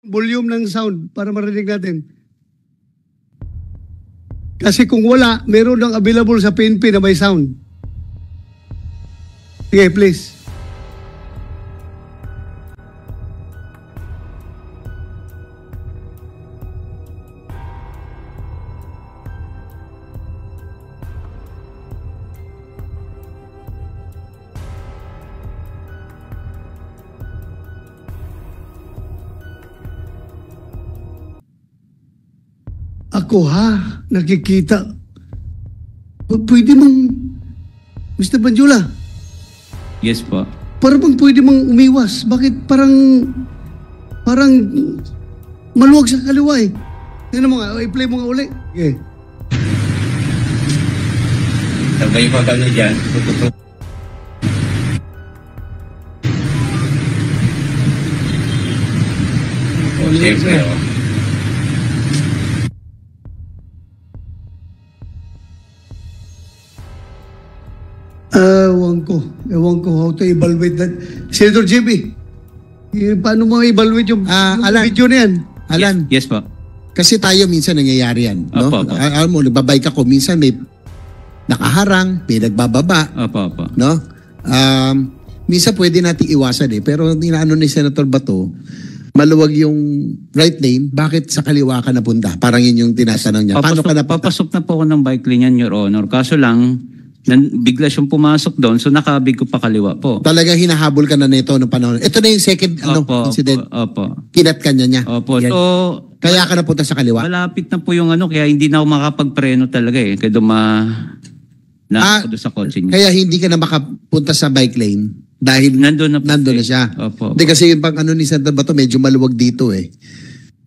volume ng sound para marinig natin. Kasi kung wala, meron ng available sa PNP na may sound. Sige, please. Ako ha, nakikita. Pwede mang, Mr. Banjula, Yes po. para bang pwede mang umiwas? Bakit parang maluwag sa kaliwa eh? Tingnan mo nga, i-play mo nga uli. Okay. Sabay pa kami dyan. Siyempre, oh. Ewan ko how to evaluate that. Senator JB, paano mo evaluate yung Alan. video na yan? Alan, Yes po. kasi tayo minsan nangyayari yan. No? Opo, opo. Alam mo, nagbabike ako, minsan may nakaharang, may nagbababa. Opo. No? Minsan pwede nating iwasan eh. Pero inaano ni Senator Bato, maluwag yung right lane, bakit sa kaliwa ka napunta? Parang yun yung tinatanong niya. Paano ka napunta? Papasok na po ako ng bike lane yan, Your Honor. Kaso lang, bigla siyang pumasok doon, so nakabig ko pa kaliwa po. Talagang hinahabol ka na nito ng panahon. Ito na yung second incident. Opo. Kinat ka niya. Opo. Yan. So, Kaya ka napunta sa kaliwa. malapit na po yung kaya hindi na ako makapagpreno talaga eh. Kaya ako doon sa kotse niya. Kaya hindi ka na makapunta sa bike lane dahil Nandun na po. na siya. Opo. Hindi kasi yung pang ni Senator Bato, medyo maluwag dito eh.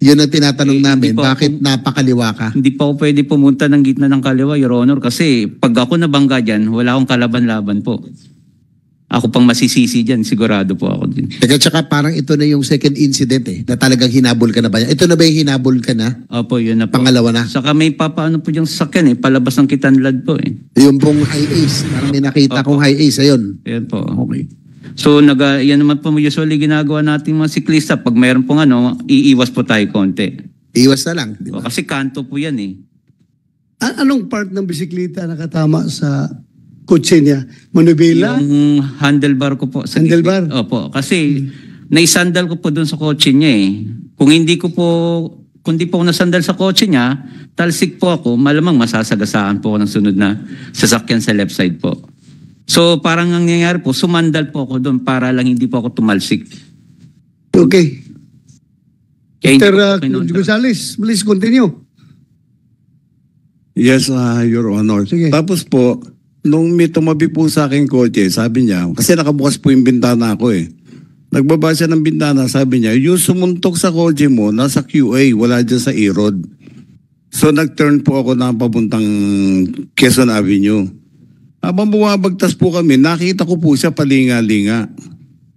Yun ang tinatanong namin, hindi po bakit napakaliwa ka? Hindi pa ako pwede pumunta ng gitna ng kaliwa, Your Honor, kasi pag ako nabangga dyan, wala akong kalaban-laban po. Ako pang masisisi dyan, sigurado po ako din. Teka, tsaka parang ito na yung second incident eh, na talagang hinabol ka na ba? Ito na ba yung hinabol ka na? Opo, yun na po. Pangalawa na? Saka may papaano po yung sasakyan palabas ng Kitanlad po eh. Yung pong high ace, parang may nakita kong high ace, ayun. Yan po. Okay. So, yan naman po usually ginagawa nating mga siklista. Pag mayroon pong iiwas po tayo konti. Iwas na lang. Di ba? Kasi kanto po yan eh. Anong part ng bisikleta nakatama sa kotse niya? Manubela? Yung handlebar ko po. Handlebar? Opo. Kasi naisandal ko po doon sa kotse niya eh. Kung di po ako nasandal sa kotse niya, talsik po ako, malamang masasagasaan po ako ng sunod na sasakyan sa left side po. So parang ang nangyayari po, sumandal po ako doon para lang hindi po ako tumalsik. Okay. Kaya Mr. hindi po Gonzales, please continue. Yes, Your Honor. Sige. Tapos po, nung may tumabi po sa akin kotse, sabi niya, kasi nakabukas po yung bintana ko eh. Nagbaba siya ng bintana, sabi niya, yung sumuntok sa kotse mo, nasa QA, wala dyan sa E-Road. So nag-turn po ako na papuntang Quezon Avenue. Habang bumabagtas po kami, nakita ko po siya palinga-linga.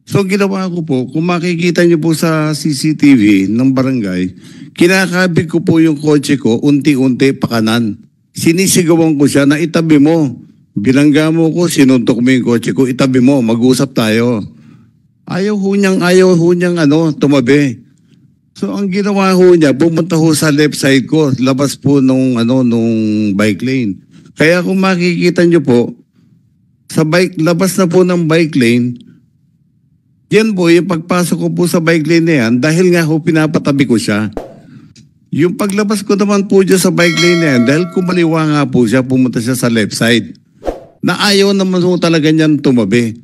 So ginawa ko po, kung makikita niyo po sa CCTV ng barangay, kinakabig ko po yung kotse ko, unti-unti pakanan. Sinisigawan ko siya na itabi mo. Bilangga mo ko, sinuntok mo yung kotse ko, itabi mo, mag-usap tayo. Ayaw ho niyang tumabi. So ang ginawa ho niya, pumunta ho sa left side ko, labas po nung bike lane. Kaya kung makikita niyo po, labas na po ng bike lane, yan po, yung pagpasok ko po sa bike lane na yan, dahil nga ho pinapatabi ko siya. Yung paglabas ko naman po dyan sa bike lane na yan, dahil kumaliwa nga po siya, pumunta siya sa left side. Na ayaw naman ho talaga niyan tumabi.